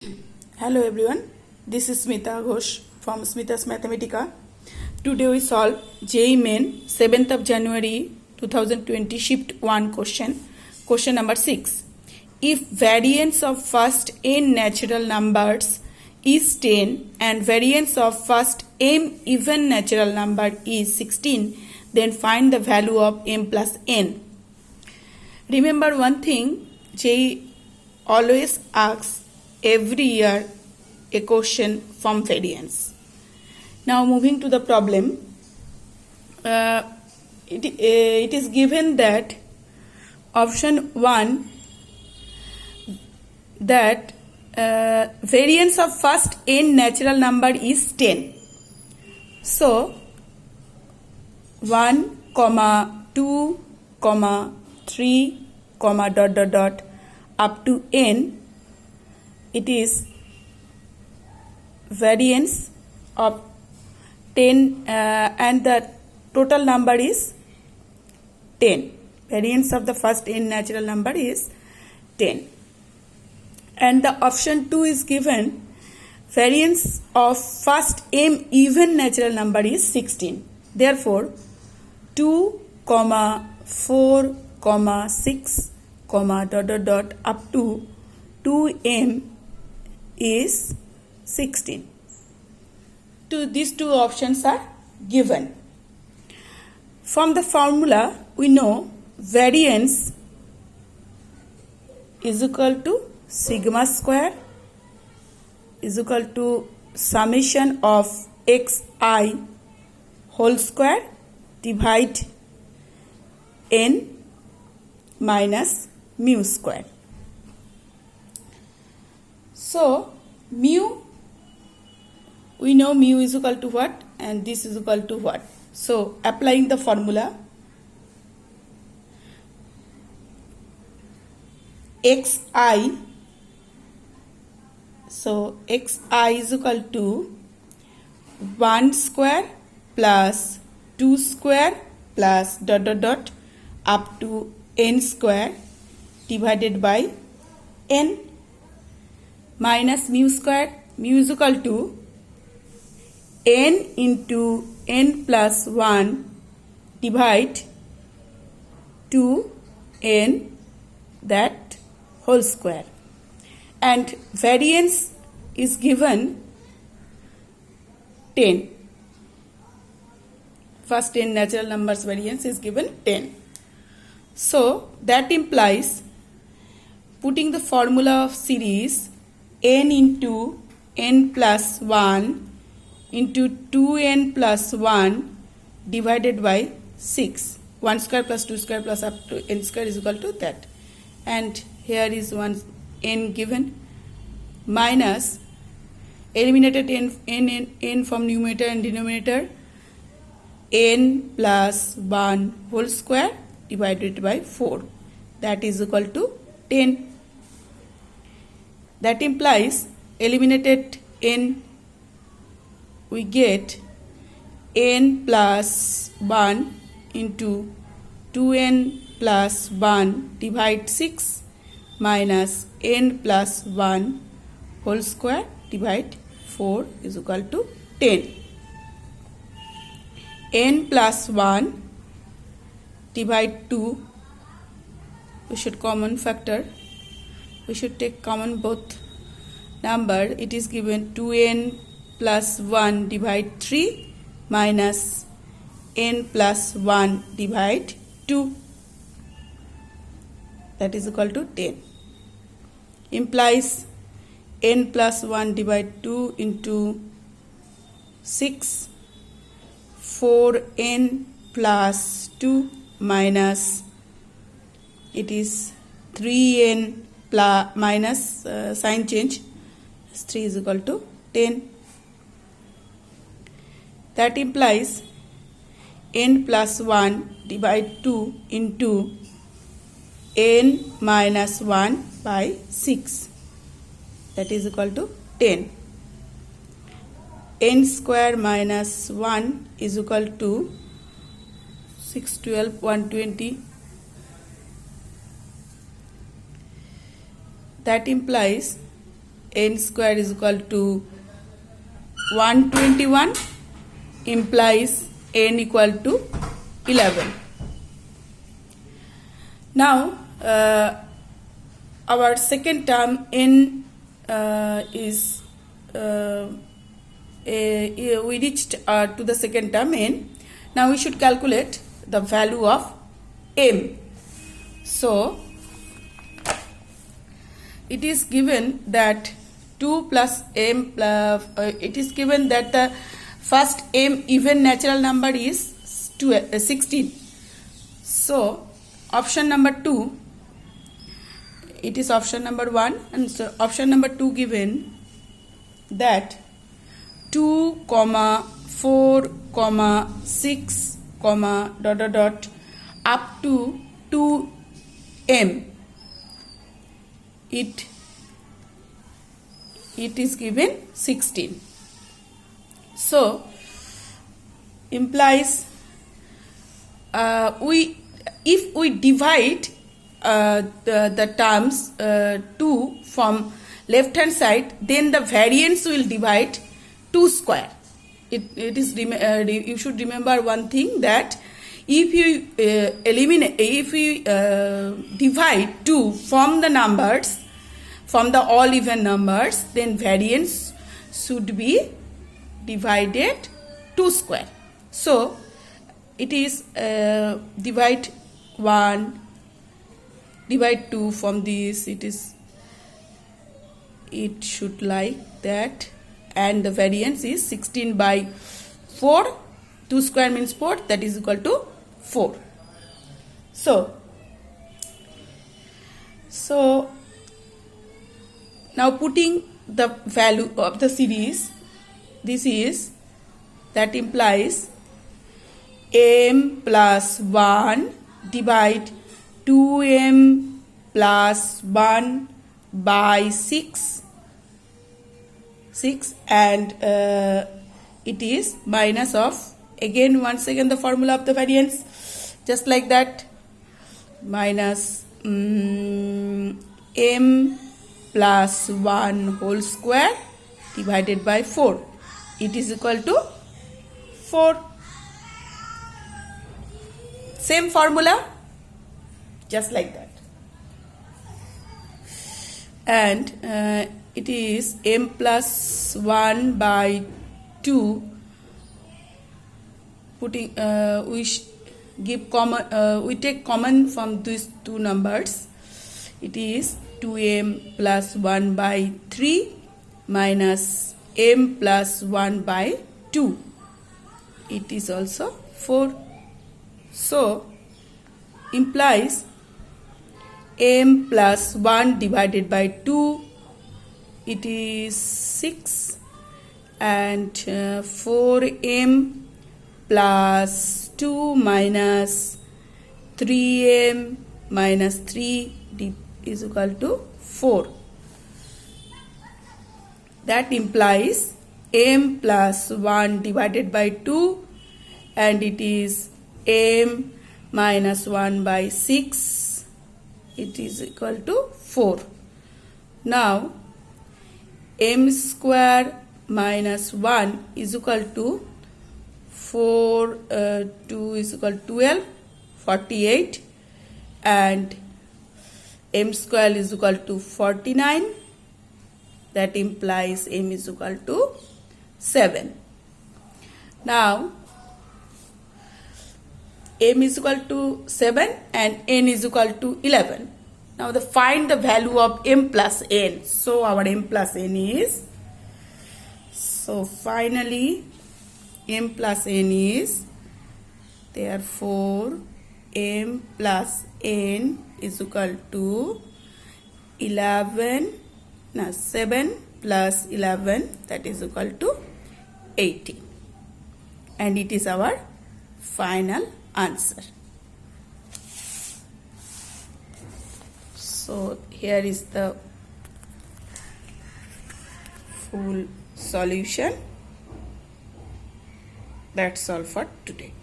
Hello everyone, this is Smita Ghosh from Smita's Mathematica. Today we solve JEE Main 7th of January 2020 Shift 1 question. Question number 6. If variance of first n natural numbers is 10 and variance of first m even natural number is 16, then find the value of m plus n. Remember one thing, JEE always asks every year a question from variance. Now moving to the problem, it is given that option 1 that variance of first n natural number is 10. So 1, 2, 3, up to n, it is variance of 10 and the total number is 10. Variance of the first n natural number is 10. And the option 2 is given variance of first m even natural number is 16. Therefore 2, 4, 6, up to 2m is 16. These two options are given. From the formula, we know variance is equal to sigma square is equal to summation of xi whole square divide n minus mu square. So mu, we know mu is equal to what and this is equal to what. So applying the formula, xi, so xi is equal to 1 square plus 2 square plus up to n square divided by n minus mu square. Mu is equal to n into n plus 1 divide 2n that whole square. And variance is given 10. First n natural numbers variance is given 10. So that implies putting the formula of series n into n plus 1 into 2n plus 1 divided by 6. 1 square plus 2 square plus up to n square is equal to that. And here is one n given minus eliminated n from numerator and denominator, n plus 1 whole square divided by 4, that is equal to 10. That implies eliminated n, we get n plus 1 into 2n plus 1 divide 6 minus n plus 1 whole square divide 4 is equal to 10. N plus 1 divide 2, we should common factor, we should take common both number. It is given 2n plus 1 divide 3 minus n plus 1 divide 2, that is equal to 10. Implies n plus 1 divide 2 into 6, 4n plus 2 minus, it is 3n plus minus sign change, 3 is equal to 10. That implies n plus 1 divide 2 into n minus 1 by 6, that is equal to 10. N square minus 1 is equal to 6, 12, 120. That implies n square is equal to 121 implies n equal to 11. Now our second term n is we reached to the second term n. Now we should calculate the value of m. So it is given that 2 plus m plus it is given that the first m even natural number is 16. So option number 2, it is option number 1, and so option number 2 given that 2, 4, 6, dot dot dot up to 2m. It is given 16. So implies if we divide the terms 2 from left hand side, then the variance will divide 2 square. It is you should remember one thing, that if you divide 2 from the numbers, from the all even numbers, then variance should be divided 2 square. So it is divide 1, divide 2 from this, it should like that, and the variance is 16 by 4. 2 square means 4, that is equal to 4. So now putting the value of the series, this is, that implies m plus 1 divide 2m plus 1 by 6, and it is minus of, again once again the formula of the variance, just like that, minus m plus 1 whole square divided by 4. It is equal to 4. Same formula, just like that. And it is m plus 1 by 2. Putting we take common from these two numbers. It is 2m plus 1 by 3 minus m plus 1 by 2. It is also 4. So implies m plus 1 divided by 2, it is 6, and 4m plus 2 minus 3m minus 3 is equal to 4. That implies m plus 1 divided by 2, and it is m minus 1 by 6, it is equal to 4. Now m square minus 1 is equal to 4, 2 is equal to 12, 48, and m square is equal to 49. That implies m is equal to 7. Now m is equal to 7 and n is equal to 11. Now find the value of m plus n. So our m plus n is, so finally m plus n is, therefore m plus n is equal to 7 plus 11, that is equal to 18, and it is our final answer. So here is the full solution. That's all for today.